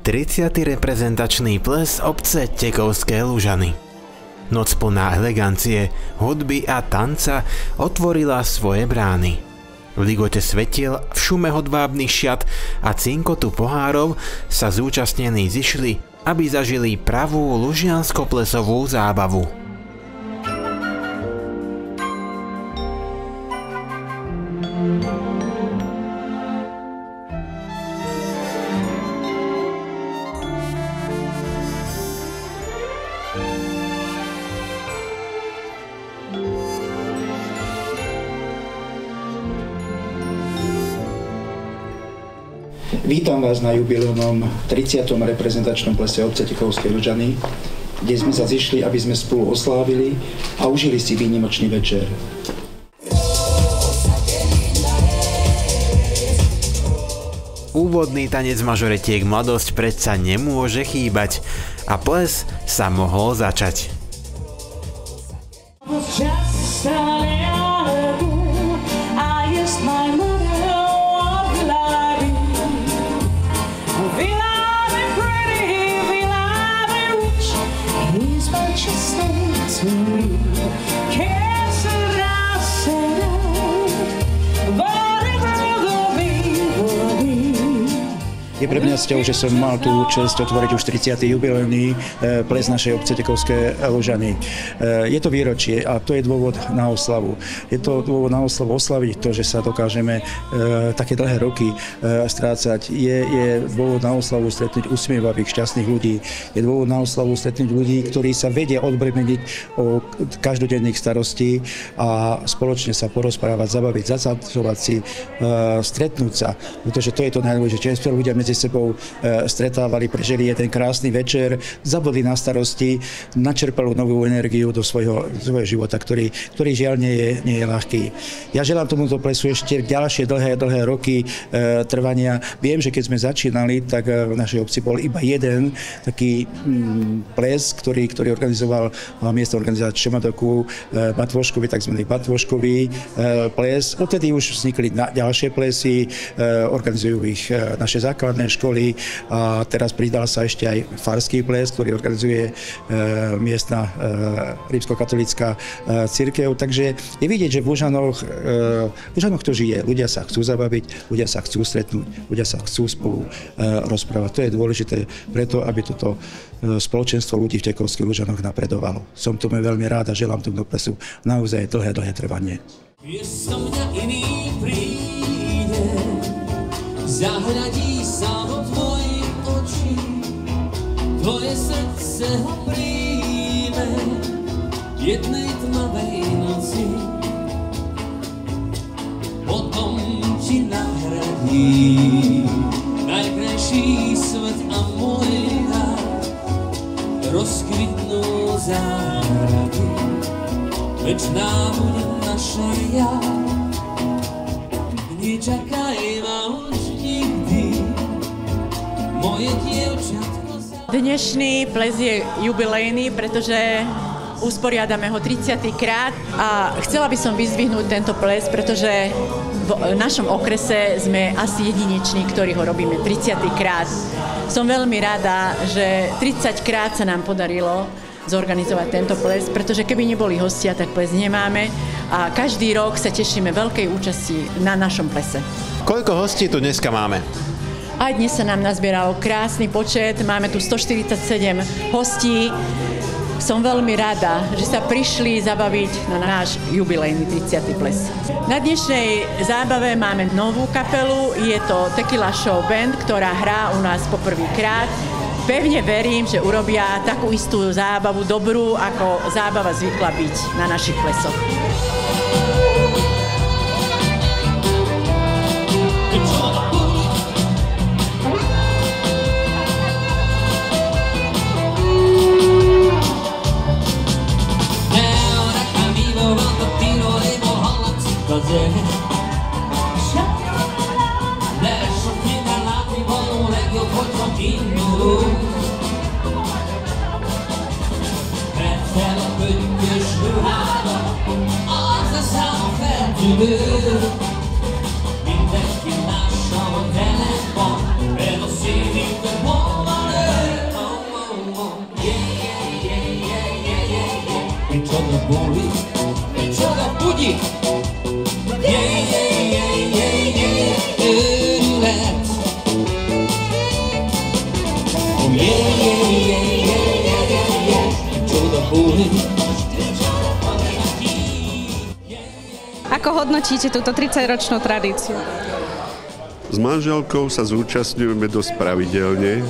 30. reprezentačný ples obce Tekovské Lužany. Noc plná elegancie, hudby a tanca otvorila svoje brány. V ligote svetiel, v šume hodvábnych šiat a cinkotu pohárov sa zúčastnení zišli, aby zažili pravú lužiansko-plesovú zábavu. Vítam vás na jubilejnom 30. reprezentačnom plese obce Tekovské Lužany, kde sme sa zišli, aby sme spolu oslávili a užili si výnimočný večer. Úvodný tanec mažoretiek Mladosť predsa nemôže chýbať a ples sa mohol začať. Je pre mňa cťou, že som mal tú česť otvoriť už 30. jubilejný ples našej obce Tekovské Lužany. Je to výročie a to je dôvod na oslavu. Je to dôvod na oslavu oslaviť to, že sa dokážeme také dlhé roky strácať. Je dôvod na oslavu stretnúť usmievavých, šťastných ľudí. Je dôvod na oslavu stretnúť ľudí, ktorí sa vedia odbremeniť o každodenných starostí a spoločne sa porozprávať, zabaviť, zacadzovať si, stretnúť sa. Pretože to je to najdôležitejšie. Ľudia medzi sebou stretávali, prežili jeden krásny večer, zabudli na starosti, načerpali novú energiu do svojho života, ktorý žiaľ nie je ľahký. Ja želám tomuto plesu ešte ďalšie dlhé roky trvania. Viem, že keď sme začínali, tak v našej obci bol iba jeden taký ples, ktorý organizoval miesto organizácie Šemadoku, Batvoškový, tzv. Batvoškový ples. Odtedy už vznikli ďalšie plesy, organizujú ich naše základné školy a teraz pridal sa ešte aj farský ples, ktorý organizuje miestna rímskokatolícka cirkev. Takže je vidieť, že v Lužanoch to žije. Ľudia sa chcú zabaviť, ľudia sa chcú stretnúť, ľudia sa chcú spolu rozprávať. To je dôležité preto, aby toto spoločenstvo ľudí v Tekovských Lužanoch napredovalo. Som tomu veľmi rád a želám tomuto plesu naozaj dlhé trvanie. Zahradí sa do tvojich očí, tvoje srdce ho príjme jednej tmavej noci. Potom ti nahradí najkrajší svet a môj rád. Rozkvitnú záhrady, večná bude naša jar. Nečakaj ma už nikdy, moje dievčatko. Dnešný ples je jubilejný, pretože usporiadame ho 30. krát a chcela by som vyzdvihnúť tento ples, pretože v našom okrese sme asi jedineční, ktorí ho robíme 30. krát. Som veľmi rada, že 30 krát sa nám podarilo zorganizovať tento ples, pretože keby neboli hostia, tak ples nemáme a každý rok sa tešíme veľkej účasti na našom plese. Koľko hostí tu dneska máme? Aj dnes sa nám nazbieralo krásny počet, máme tu 147 hostí. Som veľmi rada, že sa prišli zabaviť na náš jubilejný 30. ples. Na dnešnej zábave máme novú kapelu, je to Tequila Show Band, ktorá hrá u nás poprvýkrát. Pevne verím, že urobia takú istú zábavu dobrú, ako zábava zvykla byť na našich plesoch. Mindenki mással tele van, beleszélik a holva Ako hodnotíte túto 30-ročnú tradíciu? S manželkou sa zúčastňujeme dosť pravidelne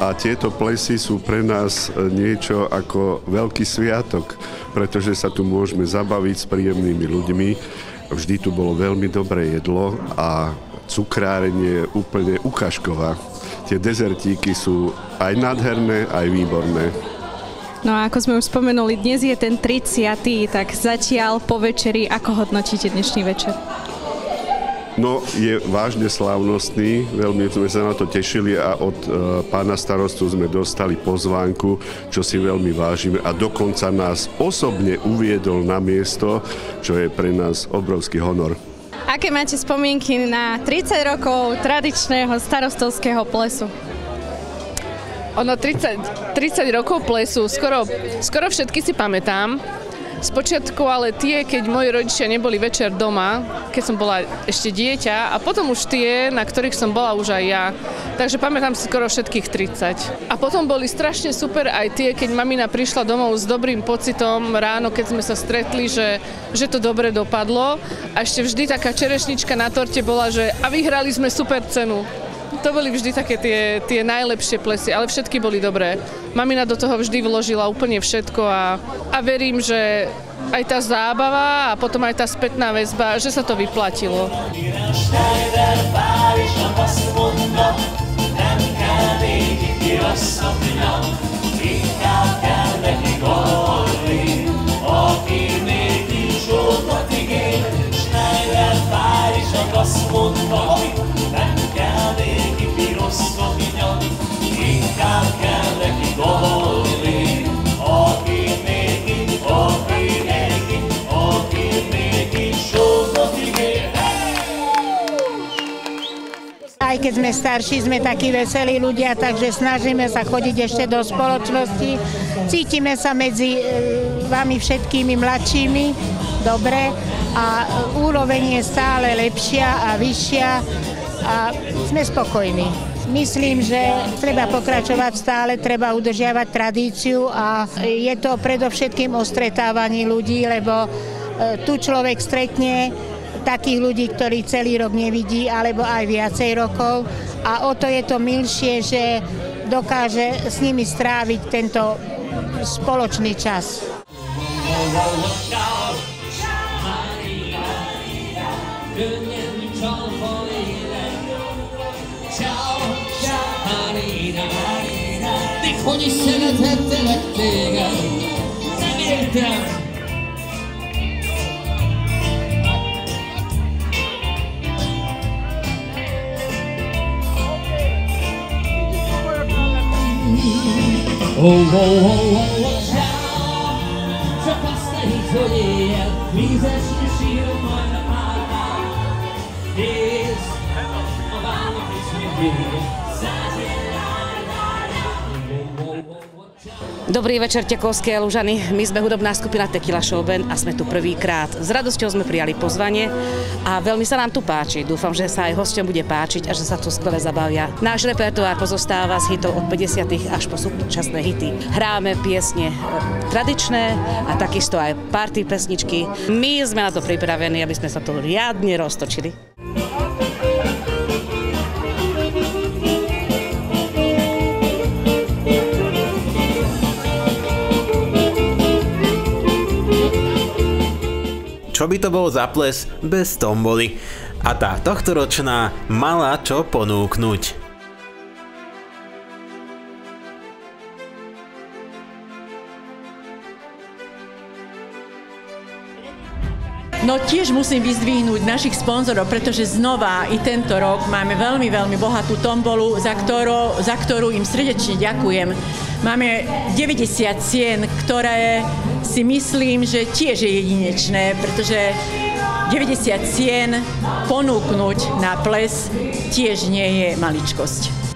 a tieto plesy sú pre nás niečo ako veľký sviatok, pretože sa tu môžeme zabaviť s príjemnými ľuďmi. Vždy tu bolo veľmi dobré jedlo a cukrárenie je úplne ukážková. Tie dezertíky sú aj nádherné, aj výborné. No a ako sme už spomenuli, dnes je ten 30. tak zatiaľ po večeri, ako hodnotíte dnešný večer? No, je vážne slávnostný, veľmi sme sa na to tešili a od pána starostu sme dostali pozvánku, čo si veľmi vážime a dokonca nás osobne uviedol na miesto, čo je pre nás obrovský honor. Aké máte spomienky na 30 rokov tradičného starostovského plesu? Ono 30 rokov plesu, skoro všetky si pamätám. Spočiatku ale tie, keď moji rodičia neboli večer doma, keď som bola ešte dieťa, a potom už tie, na ktorých som bola už aj ja. Takže pamätám si skoro všetkých 30. A potom boli strašne super aj tie, keď mamina prišla domov s dobrým pocitom ráno, keď sme sa stretli, že to dobre dopadlo. A ešte vždy taká čerešnička na torte bola, že a vyhrali sme super cenu. To boli vždy také tie najlepšie plesy, ale všetky boli dobré. Mamina do toho vždy vložila úplne všetko a verím, že aj tá zábava a potom aj tá spätná väzba, že sa to vyplatilo. Aj keď sme starší, sme takí veselí ľudia, takže snažíme sa chodiť ešte do spoločnosti. Cítime sa medzi vami všetkými mladšími dobre a úroveň je stále lepšia a vyššia a sme spokojní. Myslím, že treba pokračovať stále, treba udržiavať tradíciu a je to predovšetkým o stretávaní ľudí, lebo tu človek stretne takých ľudí, ktorí celý rok nevidí, alebo aj viacej rokov a o to je to milšie, že dokáže s nimi stráviť tento spoločný čas. Hogy is szerethettelek téged, nem értem. Ciao, csak azt ne hidd, hogy éjjel vízesre sírok majd a párnál. Nézd, a vállak is mindig Dobrý večer, Tekovské Lužany. My sme hudobná skupina Tequila Show Band a sme tu prvýkrát. S radosťou sme prijali pozvanie a veľmi sa nám tu páči. Dúfam, že sa aj hosťom bude páčiť a že sa tu skvele zabavia. Náš repertoár pozostáva z hitov od 50. až po súčasné hity. Hráme piesne tradičné a takisto aj party pesničky. My sme na to pripravení, aby sme sa tu riadne roztočili. Čo by to bol za ples bez tomboly? A tá tohtoročná mala čo ponúknuť. No tiež musím vyzdvihnúť našich sponzorov, pretože znova i tento rok máme veľmi bohatú tombolu, za ktorú im srdečne ďakujem. Máme 90 cien, ktoré si myslím, že tiež je jedinečné, pretože 90 cien ponúknuť na ples tiež nie je maličkosť.